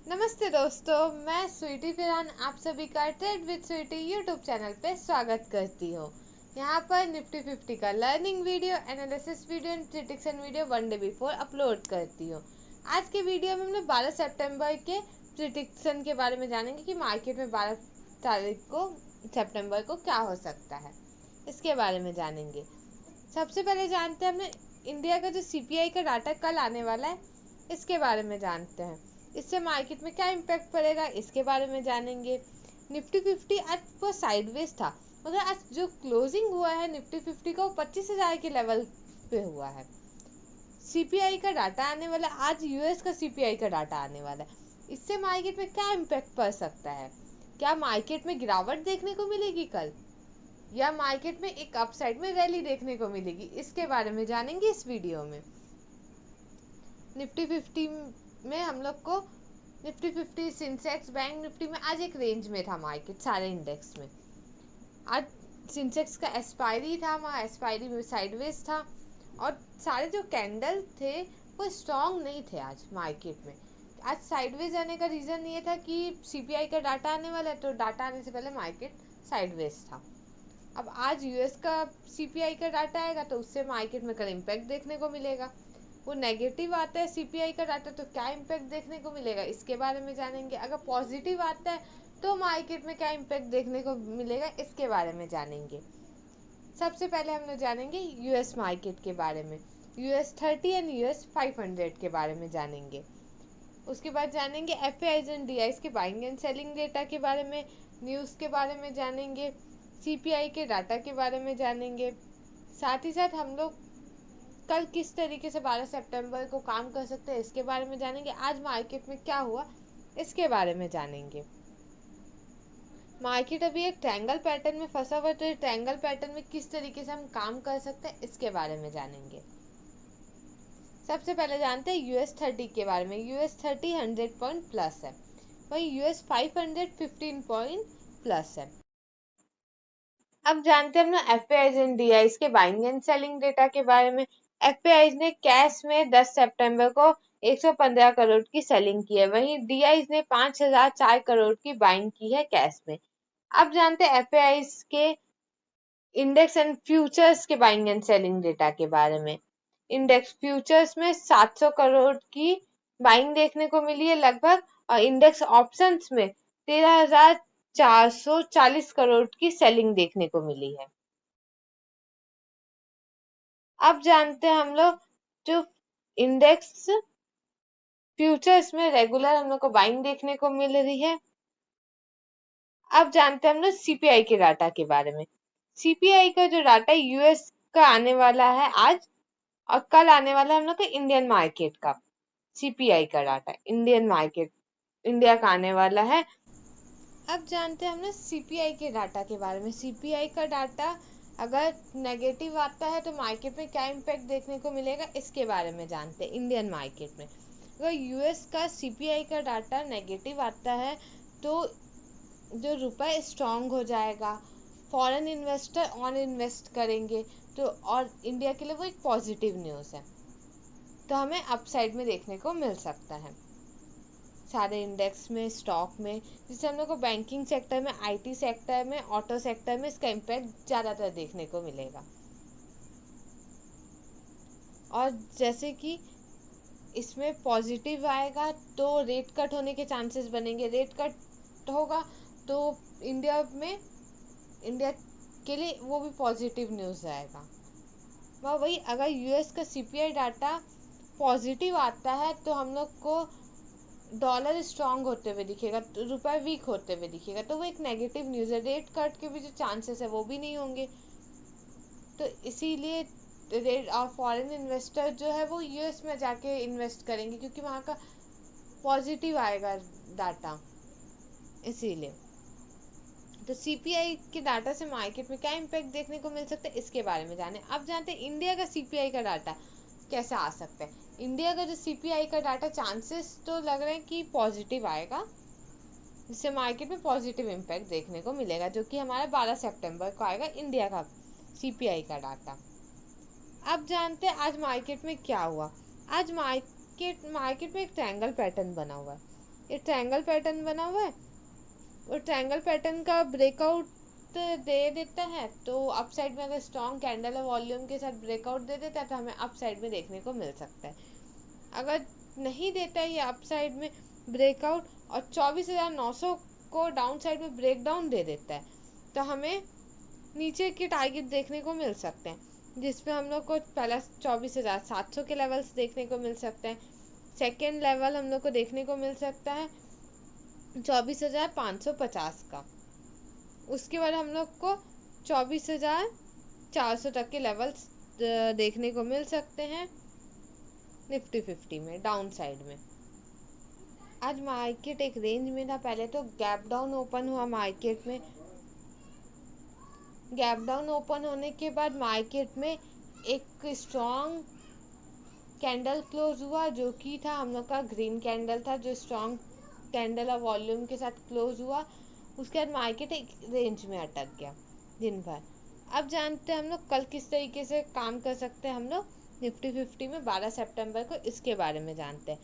नमस्ते दोस्तों, मैं स्वीटी फिरहान आप सभी का trade with Sweety YouTube channel पे स्वागत करती हूँ। यहाँ पर निफ्टी 50 का learning video, analysis video and prediction video one day before upload करती हूँ। आज के वीडियो में हम लोग 12 सितंबर के प्रिडिक्शन के बारे में जानेंगे कि मार्केट में 12 तारीख को सितंबर को क्या हो सकता है, इसके बारे में जानेंगे। सबसे पहले जानते हैं हमने इंडिया का जो CPI का डाटा कल आने वाला है, इसके बारे में जानते हैं। इससे मार्केट में क्या इम्पैक्ट पड़ेगा, इसके बारे में जानेंगे। निफ्टी 50 आज वो साइडवेज था, मगर आज जो क्लोजिंग हुआ है निफ्टी 50 का वो 25,000 के लेवल पे हुआ है। CPI का डाटा आने वाला है, आज US का CPI का डाटा आने वाला है। इससे मार्केट में क्या इम्पैक्ट पड़ सकता है? क्या मार्केट में गिरावट देखने को मिलेगी कल, या मार्केट में एक अपसाइड में रैली देखने को मिलेगी, इसके बारे में जानेंगे इस वीडियो में। निफ्टी 50 में हम लोग को निफ्टी 50, सेंसेक्स, बैंक निफ्टी में आज एक रेंज में था मार्केट, सारे इंडेक्स में। आज सेंसेक्स का एक्सपायरी था, वहाँ एक्सपायरी में साइडवेज था और सारे जो कैंडल थे वो स्ट्रॉन्ग नहीं थे आज मार्केट में। आज साइडवेज आने का रीज़न ये था कि CPI का डाटा आने वाला है, तो डाटा आने से पहले मार्केट साइडवेज था। अब आज US का CPI का डाटा आएगा तो उससे मार्केट में कल इम्पैक्ट देखने को मिलेगा। वो नेगेटिव आता है CPI का डाटा तो क्या इम्पैक्ट देखने को मिलेगा, इसके बारे में जानेंगे। अगर पॉजिटिव आता है तो मार्केट में क्या इम्पैक्ट देखने को मिलेगा, इसके बारे में जानेंगे। सबसे पहले हम लोग जानेंगे US मार्केट के बारे में। US 30 एंड US 500 के बारे में जानेंगे। उसके बाद जानेंगे FAIs एंड DIs के बाइंग एंड सेलिंग डेटा के बारे में, न्यूज़ के बारे में जानेंगे, CPI के डाटा के बारे में जानेंगे। साथ ही साथ हम लोग कल किस तरीके से 12 सितंबर को काम कर सकते हैं, इसके बारे में जानेंगे। आज मार्केट में क्या हुआ, इसके बारे में जानेंगे। मार्केट अभी एक ट्रायंगल पैटर्न में फंसा हुआ है, तो ये ट्रायंगल पैटर्न में किस तरीके से हम काम कर सकते हैं, इसके बारे में जानेंगे। सबसे पहले जानते हैं US 30 के बारे में। US 30 100 पॉइंट प्लस है, वहीं US 500 15 पॉइंट प्लस है। अब जानते हैं हम लोग FAIs एंड DIs के बाइंग एंड सेलिंग डेटा के बारे में। FAIs ने कैश में 10 सितंबर को 115 करोड़ की सेलिंग की है, वहीं DIs ने 5,004 करोड़ की बाइंग की है कैश में। अब जानते हैं FAIs के इंडेक्स एंड फ्यूचर्स के बाइंग एंड सेलिंग डेटा के बारे में। इंडेक्स फ्यूचर्स में 700 करोड़ की बाइंग देखने को मिली है लगभग, और इंडेक्स ऑप्शंस में 13,440 करोड़ की सेलिंग देखने को मिली है। अब जानते हैं हम लोग जो इंडेक्स फ्यूचर्स में रेगुलर हम लोग को बाइंग देखने को मिल रही है। अब जानते हैं हम लोग CPI के डाटा के बारे में। CPI का जो डाटा US का आने वाला है आज, और कल आने वाला है हम लोग का इंडियन मार्केट का CPI का डाटा, इंडियन मार्केट इंडिया का आने वाला है। अब जानते हैं हम लोग CPI के डाटा के बारे में। CPI का डाटा अगर नेगेटिव आता है तो मार्केट में क्या इम्पैक्ट देखने को मिलेगा, इसके बारे में जानते हैं इंडियन मार्केट में। अगर US का CPI का डाटा नेगेटिव आता है तो जो रुपए स्ट्रांग हो जाएगा, फॉरेन इन्वेस्टर ऑन इन्वेस्ट करेंगे, तो और इंडिया के लिए वो एक पॉजिटिव न्यूज़ है, तो हमें अपसाइड में देखने को मिल सकता है सारे इंडेक्स में, स्टॉक में। जिससे हम लोग को बैंकिंग सेक्टर में, IT सेक्टर में, ऑटो सेक्टर में इसका इम्पैक्ट ज़्यादातर देखने को मिलेगा। और जैसे कि इसमें पॉजिटिव आएगा तो रेट कट होने के चांसेस बनेंगे। रेट कट होगा तो इंडिया के लिए वो भी पॉजिटिव न्यूज़ आएगा। वही अगर US का CPI डाटा पॉजिटिव आता है तो हम लोग को डॉलर स्ट्रांग होते हुए दिखेगा, तो रुपए वीक होते हुए दिखेगा, तो वो एक नेगेटिव न्यूज़ है। रेट कट के भी जो चांसेस है वो भी नहीं होंगे, तो इसीलिए रेट और फॉरेन इन्वेस्टर जो है वो US में जाके इन्वेस्ट करेंगे, क्योंकि वहाँ का पॉजिटिव आएगा डाटा, इसीलिए। तो CPI के डाटा से मार्केट में क्या इम्पैक्ट देखने को मिल सकता है, इसके बारे में जाने। अब जानते हैं इंडिया का CPI का डाटा कैसा आ सकता है। इंडिया का जो CPI का डाटा चांसेस तो लग रहे हैं कि पॉजिटिव आएगा, जिससे मार्केट में पॉजिटिव इम्पैक्ट देखने को मिलेगा, जो कि हमारा 12 सितंबर को आएगा इंडिया का CPI का डाटा। अब जानते हैं आज मार्केट में क्या हुआ। आज मार्केट में एक ट्रायंगल पैटर्न बना हुआ है। ये ट्रायंगल पैटर्न बना हुआ है, और ट्रायंगल पैटर्न का ब्रेकआउट दे देता है, तो अप साइड में अगर स्ट्रॉन्ग कैंडल और वॉल्यूम के साथ ब्रेकआउट दे देता है तो हमें अप साइड में देखने को मिल सकता है। अगर नहीं देता है ये अप साइड में ब्रेकआउट और 24,900 को डाउन साइड में ब्रेक डाउन दे देता है, तो हमें नीचे के टारगेट देखने को मिल सकते हैं, जिसमें हम लोग को पहला 24,700 के लेवल्स देखने को मिल सकते हैं। सेकेंड लेवल हम लोग को देखने को मिल सकता है 24,550 का। उसके बाद हम लोग को 24,400 तक के लेवल्स देखने को मिल सकते हैं निफ्टी 50 में डाउन साइड में। आज मार्केट एक रेंज में था, पहले तो गैप डाउन ओपन हुआ मार्केट में। गैप डाउन ओपन होने के बाद मार्केट में एक स्ट्रॉन्ग कैंडल क्लोज हुआ, जो कि था हम लोग का ग्रीन कैंडल था, जो स्ट्रॉन्ग कैंडल और वॉल्यूम के साथ क्लोज हुआ। उसके बाद मार्केट एक रेंज में अटक गया दिन भर। अब जानते हैं हम लोग कल किस तरीके से काम कर सकते हैं हम लोग निफ्टी 50 में 12 सितंबर को, इसके बारे में जानते हैं।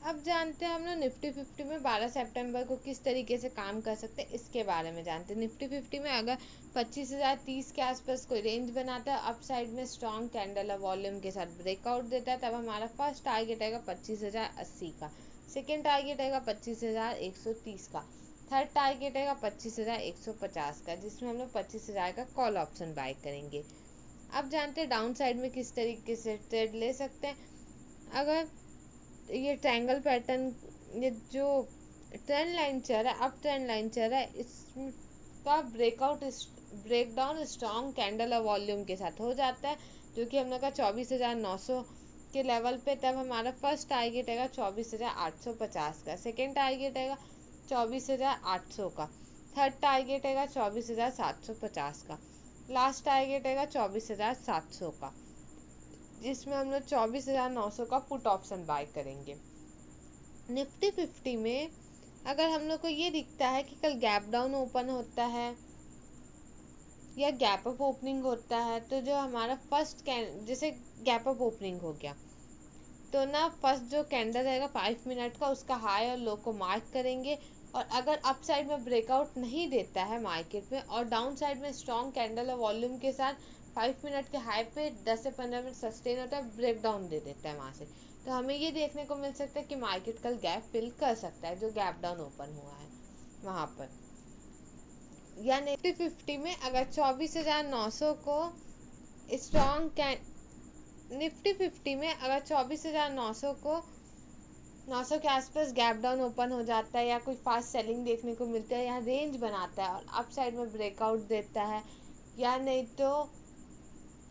अब जानते हैं हम लोग निफ्टी 50 में 12 सितंबर को किस तरीके से काम कर सकते हैं, इसके बारे में जानते हैं। निफ्टी 50 में अगर 25,030 के आसपास कोई रेंज बनाता है, अप साइड में स्ट्रॉन्ग कैंडल और वॉल्यूम के साथ ब्रेकआउट देता है, तब हमारा फर्स्ट टारगेट आएगा 25,080 का, सेकेंड टारगेट आएगा 25,130 का, थर्ड टारगेट आएगा 25,150 का, जिसमें हम लोग 25,000 का कॉल ऑप्शन बाय करेंगे। अब जानते हैं डाउन साइड में किस तरीके से ट्रेड ले सकते हैं। अगर ये ट्रायंगल पैटर्न, ये जो ट्रेंड लाइन चल रहा है, अब ट्रेंड लाइन चल रहा है, इसका ब्रेक डाउन स्ट्रॉन्ग कैंडल और वॉल्यूम के साथ हो जाता है, जो कि हम लोग का 24,900 के लेवल पे, तब हमारा फर्स्ट टारगेट आएगा 24,850 का, सेकेंड टारगेट आएगा 24,800 का, थर्ड टारगेट आएगा 24,750 का, लास्ट टारगेट आएगा 24,700 का, जिसमें हम लोग 24,900 का पुट ऑप्शन बाय करेंगे। निफ्टी 50 में अगर हम लोग को ये दिखता है कि कल गैप डाउन ओपन होता है या गैप अप ओपनिंग होता है, तो जो हमारा फर्स्ट जैसे गैप अप ओपनिंग हो गया, तो ना फर्स्ट जो कैंडल रहेगा 5 मिनट का, उसका हाई और लो को मार्क करेंगे, और अगर अप साइड में ब्रेकआउट नहीं देता है मार्केट में और डाउन साइड में स्ट्रॉन्ग कैंडल और वॉल्यूम के साथ 5 मिनट के हाई पे 10 से 15 मिनट सस्टेन होता है, ब्रेक डाउन दे देता है वहाँ से, तो हमें ये देखने को मिल सकता है कि मार्केट कल गैप फिल कर सकता है, जो गैप डाउन ओपन हुआ है वहाँ पर। या निफ्टी 50 में अगर 24,900 को स्ट्रॉन्ग निफ्टी 50 में अगर 24,900 को 900 के आसपास गैप डाउन ओपन हो जाता है या कोई फास्ट सेलिंग देखने को मिलता है, यहाँ रेंज बनाता है और अप साइड में ब्रेकआउट देता है, या नहीं तो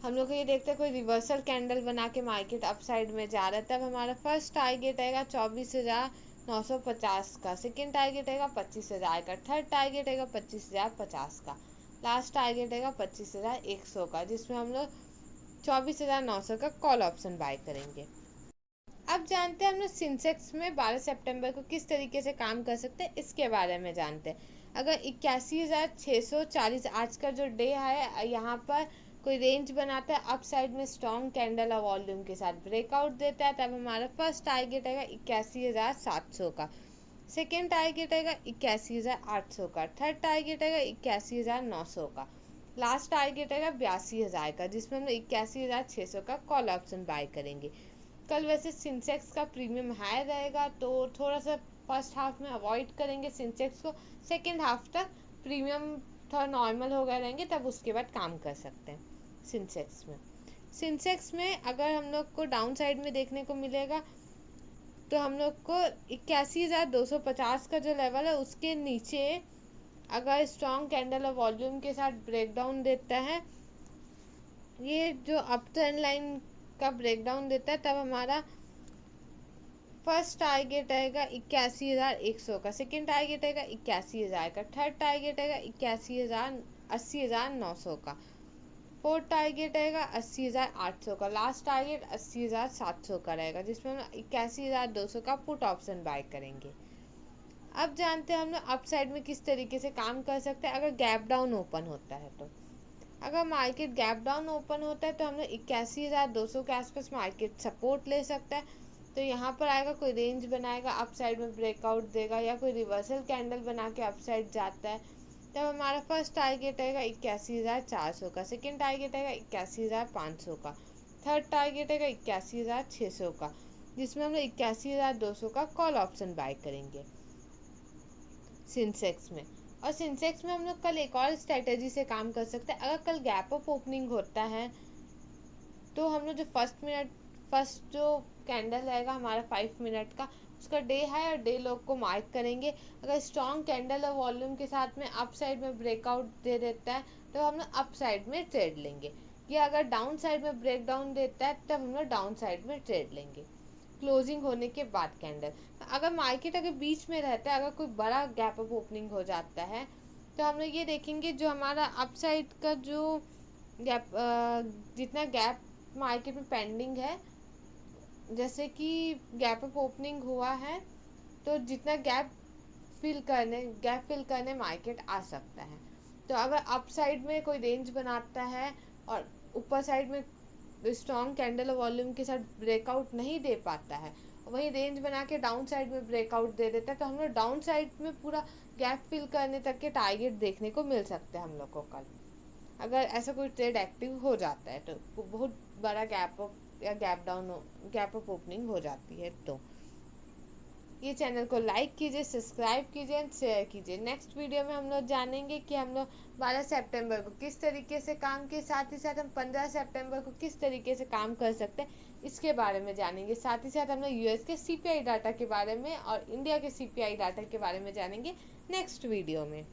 हम लोग को ये देखते हैं कोई रिवर्सल कैंडल बना के मार्केट अप साइड में जा रहा है, तब हमारा फर्स्ट टारगेट आएगा 24,950 का, सेकेंड टारगेट आएगा 25,000 का, थर्ड टारगेट आएगा 25,050 का, लास्ट टारगेट आएगा 25,100 का, जिसमें हम लोग 24,900 का कॉल ऑप्शन बाय करेंगे। अब जानते हैं हम लोग सेंसेक्स में 12 सितंबर को किस तरीके से काम कर सकते हैं, इसके बारे में जानते हैं। अगर 81,640 आज का जो डे है, यहाँ पर कोई रेंज बनाता है, अप साइड में स्ट्रॉन्ग कैंडल और वॉल्यूम के साथ ब्रेकआउट देता है, तब हमारा फर्स्ट टारगेट आएगा 81,700 का, सेकेंड टारगेट आएगा 81,800 का, थर्ड टारगेट आएगा 81,900 का, लास्ट टारगेट आएगा 82,000 का, जिसमें हम 81,600 का कॉल ऑप्शन बाय करेंगे। कल वैसे सिंसेक्स का प्रीमियम हाई रहेगा, तो थोड़ा सा फर्स्ट हाफ में अवॉइड करेंगे सिंसेक्स को, सेकेंड हाफ तक प्रीमियम थोड़ा नॉर्मल हो गए रहेंगे, तब उसके बाद काम कर सकते हैं सिंसेक्स में। सिंसेक्स में अगर हम लोग को डाउन साइड में देखने को मिलेगा, तो हम लोग को 81,250 का जो लेवल है उसके नीचे अगर स्ट्रॉन्ग कैंडल और वॉल्यूम के साथ ब्रेकडाउन देता है, ये जो अप ट्रेंड लाइन का ब्रेकडाउन देता है, तब हमारा फर्स्ट टारगेट आएगा 81,100 का, सेकेंड टारगेट आएगा 81,000 का, थर्ड टारगेट आएगा 80,900 का, फोर्थ टारगेट आएगा 80,800 का, लास्ट टारगेट 80,700 का रहेगा, जिसमें हम 81,200 का पुट ऑप्शन बाय करेंगे। अब जानते हैं हम लोग अप साइड में किस तरीके से काम कर सकते हैं अगर गैप डाउन ओपन होता है। तो अगर मार्केट गैप डाउन ओपन होता है तो हम लोग 81,200 के आसपास मार्केट सपोर्ट ले सकता है, तो यहाँ पर आएगा, कोई रेंज बनाएगा, अप साइड में ब्रेकआउट देगा, या कोई रिवर्सल कैंडल बना के अप साइड जाता है, तब हमारा फर्स्ट टारगेट आएगा 81,400 का, सेकेंड टारगेट आएगा 81,500 का, थर्ड टारगेट आएगा 81,600 का, जिसमें हम लोग 81,200 का कॉल ऑप्शन बाय करेंगे सिंसेक्स में। और सिंसेक्स में हम लोग कल एक और स्ट्रेटेजी से काम कर सकते हैं। अगर कल गैप अप ओपनिंग होता है तो हम लोग जो फर्स्ट जो कैंडल रहेगा हमारा 5 मिनट का, उसका डे हाई और डे लो को मार्क करेंगे। अगर स्ट्रॉन्ग कैंडल और वॉल्यूम के साथ में अप साइड में ब्रेकआउट दे देता है तो हम लोग अप साइड में ट्रेड लेंगे, या अगर डाउन साइड में ब्रेक डाउन देता है तब हम लोग डाउन साइड में ट्रेड लेंगे क्लोजिंग होने के बाद कैंडल। अगर मार्केट अगर बीच में रहता है, अगर कोई बड़ा गैप अप ओपनिंग हो जाता है, तो हम लोग ये देखेंगे जो हमारा अप साइड का जो गैप जितना गैप मार्केट में पेंडिंग है, जैसे कि गैप अप ओपनिंग हुआ है तो जितना गैप फिल करने मार्केट आ सकता है। तो अगर अप साइड में कोई रेंज बनाता है और ऊपर साइड में स्ट्रॉन्ग कैंडल और वॉल्यूम के साथ ब्रेकआउट नहीं दे पाता है, वही रेंज बना के डाउन साइड में ब्रेकआउट दे देता है, तो हम लोग डाउन साइड में पूरा गैप फिल करने तक के टारगेट देखने को मिल सकते हैं हम लोग को कल, अगर ऐसा कोई ट्रेड एक्टिव हो जाता है तो बहुत बड़ा गैप अप या गैप अप ओपनिंग हो जाती है। तो ये चैनल को लाइक कीजिए, सब्सक्राइब कीजिए एंड शेयर कीजिए। नेक्स्ट वीडियो में हम लोग जानेंगे कि हम लोग 12 सितंबर को किस तरीके से काम किए, साथ ही साथ हम 15 सितंबर को किस तरीके से काम कर सकते हैं इसके बारे में जानेंगे। साथ ही साथ हम लोग यूएस के सीपीआई डाटा के बारे में और इंडिया के सीपीआई डाटा के बारे में जानेंगे नेक्स्ट वीडियो में।